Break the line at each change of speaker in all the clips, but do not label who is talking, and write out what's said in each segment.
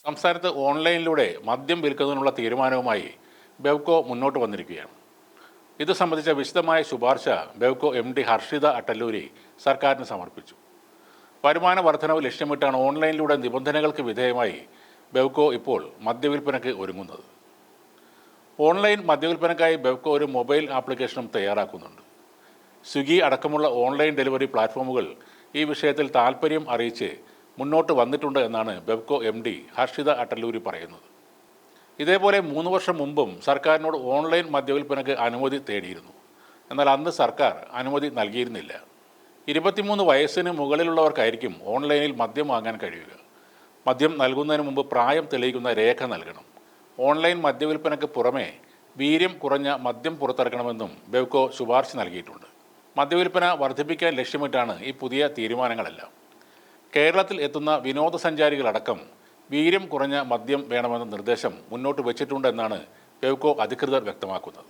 സംസ്ഥാനത്ത് ഓൺലൈനിലൂടെ മദ്യം വിൽക്കുന്നതിനുള്ള തീരുമാനവുമായി ബെവ്കോ മുന്നോട്ട് വന്നിരിക്കുകയാണ്. ഇത് സംബന്ധിച്ച വിശദമായ ശുപാർശ ബെവ്കോ MD ഹർഷിത അട്ടല്ലൂരി സർക്കാരിന് സമർപ്പിച്ചു. വരുമാന വർധനവ് ലക്ഷ്യമിട്ടാണ് ഓൺലൈനിലൂടെ നിബന്ധനകൾക്ക് വിധേയമായി ബെവ്കോ ഇപ്പോൾ മദ്യവിൽപ്പനയ്ക്ക് ഒരുങ്ങുന്നത്. ഓൺലൈൻ മദ്യവിൽപ്പനയ്ക്കായി ബെവ്കോ ഒരു മൊബൈൽ ആപ്ലിക്കേഷനും തയ്യാറാക്കുന്നുണ്ട്. സ്വിഗ്ഗി അടക്കമുള്ള ഓൺലൈൻ ഡെലിവറി പ്ലാറ്റ്ഫോമുകൾ ഈ വിഷയത്തിൽ താൽപ്പര്യം അറിയിച്ച് മുന്നോട്ട് വന്നിട്ടുണ്ട് എന്നാണ് ബെവ്കോ MD ഹർഷിത അട്ടല്ലൂരി പറയുന്നത്. ഇതേപോലെ 3 വർഷം മുമ്പും സർക്കാരിനോട് ഓൺലൈൻ മദ്യവിൽപ്പനയ്ക്ക് അനുമതി തേടിയിരുന്നു. എന്നാൽ അന്ന് സർക്കാർ അനുമതി നൽകിയിരുന്നില്ല. 23 വയസ്സിന് മുകളിലുള്ളവർക്കായിരിക്കും ഓൺലൈനിൽ മദ്യം വാങ്ങാൻ കഴിയുക. മദ്യം നൽകുന്നതിന് മുമ്പ് പ്രായം തെളിയിക്കുന്ന രേഖ നൽകണം. ഓൺലൈൻ മദ്യവിൽപ്പനയ്ക്ക് പുറമെ വീര്യം കുറഞ്ഞ മദ്യം പുറത്തിറക്കണമെന്നും ബെവ്കോ ശുപാർശ നൽകിയിട്ടുണ്ട്. മദ്യവിൽപ്പന വർദ്ധിപ്പിക്കാൻ ലക്ഷ്യമിട്ടാണ് ഈ പുതിയ തീരുമാനങ്ങളെല്ലാം. കേരളത്തിൽ എത്തുന്ന വിനോദസഞ്ചാരികളടക്കം വീര്യം കുറഞ്ഞ മദ്യം വേണമെന്ന നിർദ്ദേശം മുന്നോട്ട് വച്ചിട്ടുണ്ടെന്നാണ് ബെവ്കോ അധികൃതർ വ്യക്തമാക്കുന്നത്.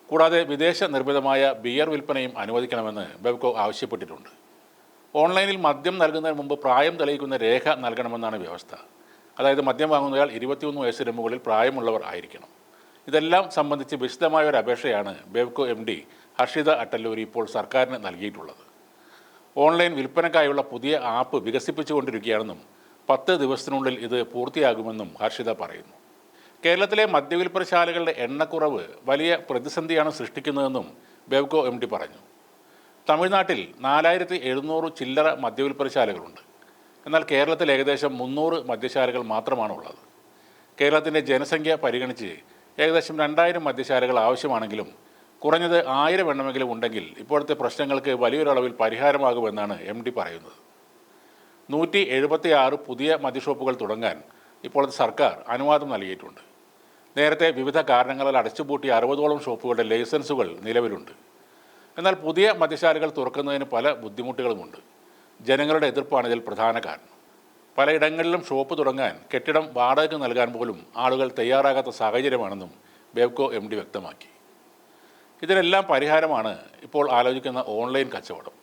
കൂടാതെ വിദേശ നിർമ്മിതമായ ബിയർ വിൽപ്പനയും അനുവദിക്കണമെന്ന് ബെവ്കോ ആവശ്യപ്പെട്ടിട്ടുണ്ട്. ഓൺലൈനിൽ മദ്യം നൽകുന്നതിന് മുമ്പ് പ്രായം തെളിയിക്കുന്ന രേഖ നൽകണമെന്നാണ് വ്യവസ്ഥ. അതായത് മദ്യം വാങ്ങുന്നയാൾ 21 വയസ്സിന് മുകളിൽ പ്രായമുള്ളവർ ആയിരിക്കണം. ഇതെല്ലാം സംബന്ധിച്ച് വിശദമായ ഒരു അപേക്ഷയാണ് ബെവ്കോ MD ഹർഷിത അട്ടല്ലൂരി ഇപ്പോൾ സർക്കാരിന് നൽകിയിട്ടുള്ളത്. ഓൺലൈൻ വിൽപ്പനയ്ക്കായുള്ള പുതിയ ആപ്പ് വികസിപ്പിച്ചുകൊണ്ടിരിക്കുകയാണെന്നും 10 ദിവസത്തിനുള്ളിൽ ഇത് പൂർത്തിയാകുമെന്നും ഹർഷിത പറയുന്നു. കേരളത്തിലെ മദ്യവിൽപ്പനശാലകളുടെ എണ്ണക്കുറവ് വലിയ പ്രതിസന്ധിയാണ് സൃഷ്ടിക്കുന്നതെന്നും ബെവ്കോ MD പറഞ്ഞു. തമിഴ്നാട്ടിൽ 4700 ചില്ലറ മദ്യവിൽപ്പനശാലകളുണ്ട്. എന്നാൽ കേരളത്തിൽ ഏകദേശം 300 മദ്യശാലകൾ മാത്രമാണുള്ളത്. കേരളത്തിൻ്റെ ജനസംഖ്യ പരിഗണിച്ച് ഏകദേശം 2000 മദ്യശാലകൾ ആവശ്യമാണെങ്കിലും കുറഞ്ഞത് 1000 എണ്ണമെങ്കിലും ഉണ്ടെങ്കിൽ ഇപ്പോഴത്തെ പ്രശ്നങ്ങൾക്ക് വലിയൊരളവിൽ പരിഹാരമാകുമെന്നാണ് MD പറയുന്നത്. 176 പുതിയ മദ്യഷോപ്പുകൾ തുടങ്ങാൻ ഇപ്പോഴത്തെ സർക്കാർ അനുവാദം നൽകിയിട്ടുണ്ട്. നേരത്തെ വിവിധ കാരണങ്ങളാൽ അടച്ചുപൂട്ടിയ 60ഓളം ഷോപ്പുകളുടെ ലൈസൻസുകൾ നിലവിലുണ്ട്. എന്നാൽ പുതിയ മദ്യശാലകൾ തുറക്കുന്നതിന് പല ബുദ്ധിമുട്ടുകളുമുണ്ട്. ജനങ്ങളുടെ എതിർപ്പാണ് ഇതിൽ പ്രധാന കാരണം. പലയിടങ്ങളിലും ഷോപ്പ് തുടങ്ങാൻ കെട്ടിടം വാടകയ്ക്ക് നൽകാൻ പോലും ആളുകൾ തയ്യാറാകാത്ത സാഹചര്യമാണെന്നും ബെവ്കോ MD വ്യക്തമാക്കി. ഇതിനെല്ലാം പരിഹാരമാണ് ഇപ്പോൾ ആലോചിക്കുന്ന ഓൺലൈൻ കച്ചവടം.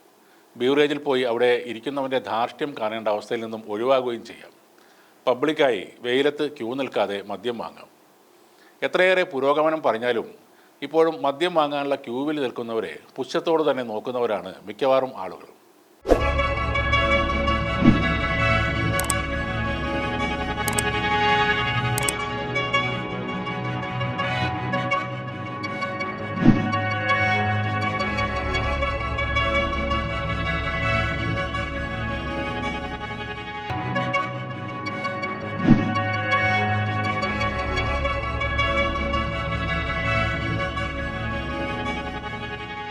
ബ്യൂറേജിൽ പോയി അവിടെ ഇരിക്കുന്നവൻ്റെ ധാർഷ്ട്യം കാണേണ്ട അവസ്ഥയിൽ നിന്നും ഒഴിവാകുകയും ചെയ്യാം. പബ്ലിക്കായി വെയിലത്ത് ക്യൂ നിൽക്കാതെ മദ്യം വാങ്ങാം. എത്രയേറെ പുരോഗമനം പറഞ്ഞാലും ഇപ്പോഴും മദ്യം വാങ്ങാനുള്ള ക്യൂവിൽ നിൽക്കുന്നവരെ പുച്ഛത്തോട് തന്നെ നോക്കുന്നവരാണ് മിക്കവാറും ആളുകൾ.